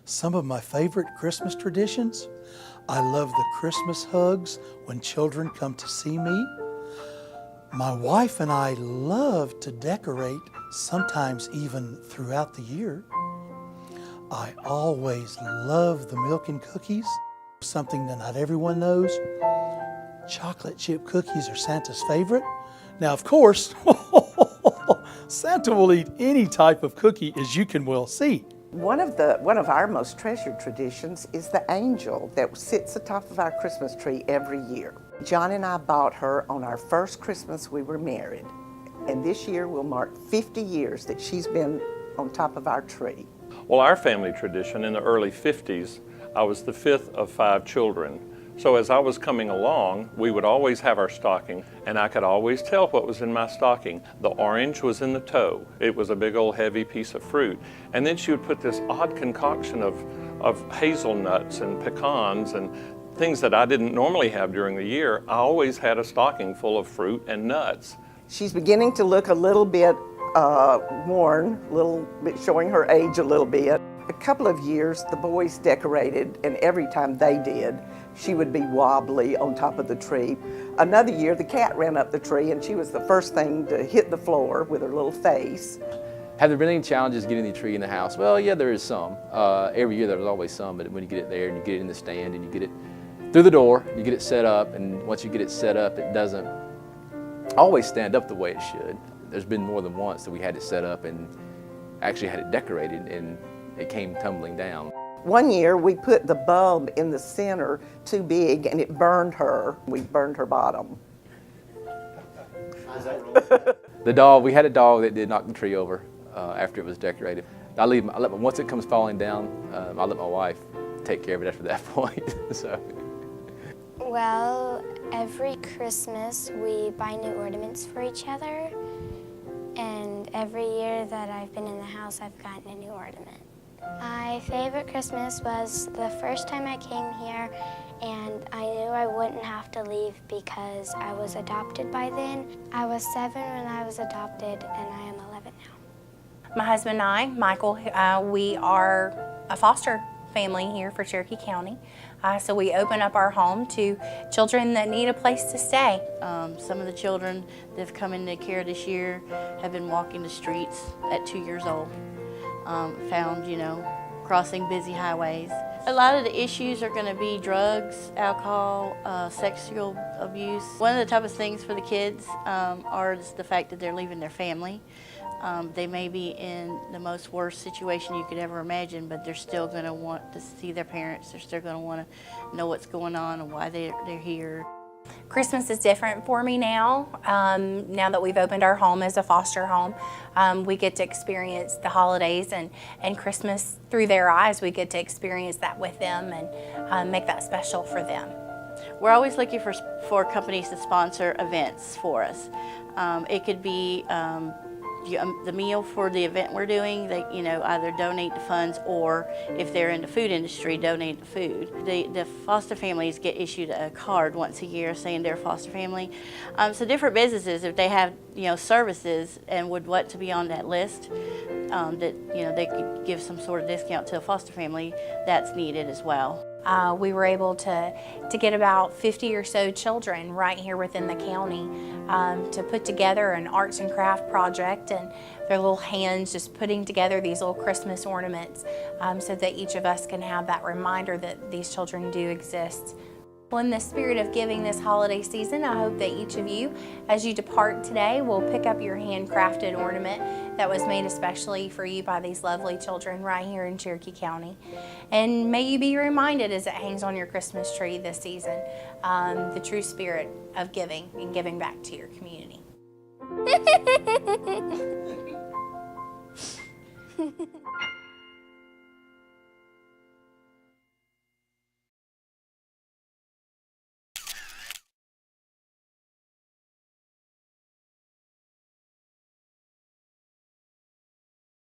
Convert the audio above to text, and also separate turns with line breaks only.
Some of my favorite Christmas traditions. I love the Christmas hugs when children come to see me. My wife and I love to decorate, sometimes even throughout the year. I always love the milk and cookies. Something that not everyone knows, chocolate chip cookies are Santa's favorite. Now, of course, Santa will eat any type of cookie, as you can well see.
One of our most treasured traditions is the angel that sits atop of our Christmas tree every year. John and I bought her on our first Christmas we were married, and this year will mark 50 years that she's been on top of our tree.
Well, our family tradition in the early 50s, I was the fifth of 5 children. So as I was coming along, we would always have our stocking, and I could always tell what was in my stocking. The orange was in the toe. It was a big old heavy piece of fruit. And then she would put this odd concoction of hazelnuts and pecans and things that I didn't normally have during the year. I always had a stocking full of fruit and nuts.
She's beginning to look a little bit worn, a little bit showing her age a little bit. A couple of years the boys decorated, and every time they did, she would be wobbly on top of the tree. Another year the cat ran up the tree and she was the first thing to hit the floor with her little face.
Have there been any challenges getting the tree in the house? Well, yeah, there is some. Every year there's always some, but when you get it there and you get it in the stand and you get it through the door, you get it set up, and once you get it set up, it doesn't always stand up the way it should. There's been more than once that we had it set up and actually had it decorated and it came tumbling down.
One year we put the bulb in the center too big and it burned her. We burned her bottom.
The dog, we had a dog that did knock the tree over after it was decorated. Once it comes falling down, I let my wife take care of it after that point. So.
Well, every Christmas we buy new ornaments for each other, and every year that I've been in the house I've gotten a new ornament. My favorite Christmas was the first time I came here, and I knew I wouldn't have to leave because I was adopted by then. I was 7 when I was adopted, and I am 11 now.
My husband and I, Michael, we are a foster family here for Cherokee County. So we open up our home to children that need a place to stay. Some of the children that have come into care this year have been walking the streets at 2 years old. Found, crossing busy highways. A lot of the issues are going to be drugs, alcohol, sexual abuse. One of the toughest things for the kids are the fact that they're leaving their family. They may be in the most worst situation you could ever imagine, but they're still going to want to see their parents. They're still going to want to know what's going on and why they're here.
Christmas is different for me now. Now that we've opened our home as a foster home, we get to experience the holidays and Christmas through their eyes. We get to experience that with them and make that special for them.
We're always looking for companies to sponsor events for us. It could be the meal for the event we're doing, they either donate the funds, or if they're in the food industry, donate the food. The foster families get issued a card once a year saying they're a foster family. So different businesses, if they have services and would want to be on that list, that they could give some sort of discount to a foster family, that's needed as well.
We were able to get about 50 or so children right here within the county to put together an arts and craft project, and their little hands just putting together these little Christmas ornaments so that each of us can have that reminder that these children do exist. Well, in the spirit of giving this holiday season, I hope that each of you, as you depart today, will pick up your handcrafted ornament that was made especially for you by these lovely children right here in Cherokee County. And may you be reminded as it hangs on your Christmas tree this season, the true spirit of giving and giving back to your community.